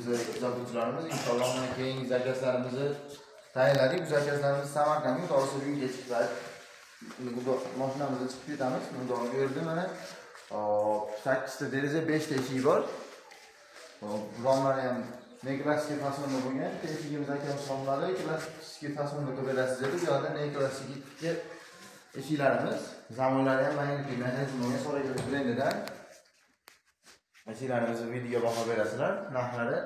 bizni kuzatuvchilarimiz inshaalloh mana keyingi zakazlarimizni tayyorladik. Bu zakazlarimiz Samarqandga to'g'risi bugun kechikdi. Mashinamizda chiqib ketamiz. Bunda ko'rdim mana 8 ta deraza, 5 ta eshik bor. Romlari ham neklassik fasonda bo'lgan. Eshigimiz akamiz romlari klassik fasonda ko'rasiz edi. Bu yerda neklassik eshiklarimiz, zamonlari ham mana bu mexanizmga so'ragan brendidan. Eshiklarimizni videoga baho berasizlar. Narxlari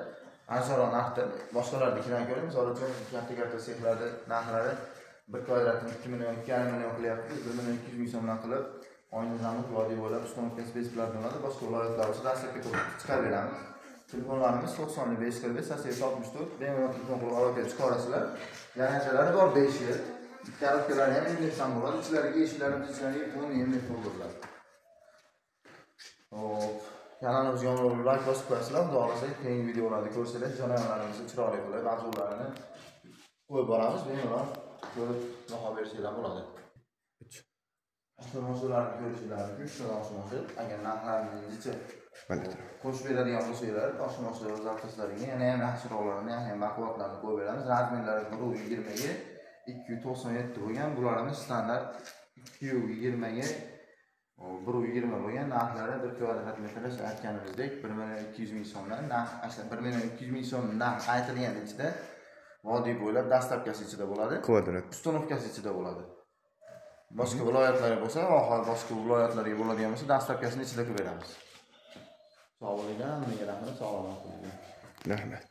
arzonroq narxda boshqalarnikidan ko'ra, misol uchun katta sexlarda narxlari 1 kvadratni 2 million, 2,5 million qilyapti. 1 million 200 ming so'mdan qilib, oyna zamon vodiy bo'lib, ustonkasi bezlar bo'ladi. Boshqa viloyatlar bo'lsa dastlabki chiqarib beramiz. Telefonlarimiz 9545 864 bemalol telefon qilib aloqa chiqarasizlar. Garantiyalar bor 5 yil. Karobkalar ham indeksdan bo'ladi. Ichlariga eshiklarimiz ichlariga buni endi to'ldiradi. Hop, kanalimizga like bosib qo'yasizlar. Xudo xolasa keyingi videolarda ko'rsanglar, jarayanlarimizni chiroyli qilib, avzolarni qo'yib boramiz. Bemalol ko'rib baho bersanglar bo'ladi. Avtomobillarni ko'rishingizni 3 ta avtomobil, agar narxlaringizni qo'shib beradigan bo'lsanglar, avtomobil zapchastlariga yana ham yaxshiroqlarini, yana ham baquvvatlarini qo'yib beramiz. Razmerlari 1.20 ga 297 bo'lgan. Bularimiz standart 2.20 ga 1.20 bo'lgan. Narxlari 1 kvadrat metrga aytganimizdek 1 million 200 ming so'mdan, narx aslan 1 million 200 ming so'm narx aytilgan ichida vodiy bo'ylab dastlabkasi ichida bo'ladi. Kvadrat ustonovkasi ichida bo'ladi. Boshqa viloyatlarga bo'lsa, boshqa viloyatlarga bo'ladigan bo'lsa, dastlabkasini ichida qilib beramiz. Sog' bo'ling, menga rahmat, salomat bo'ling. Rahmat.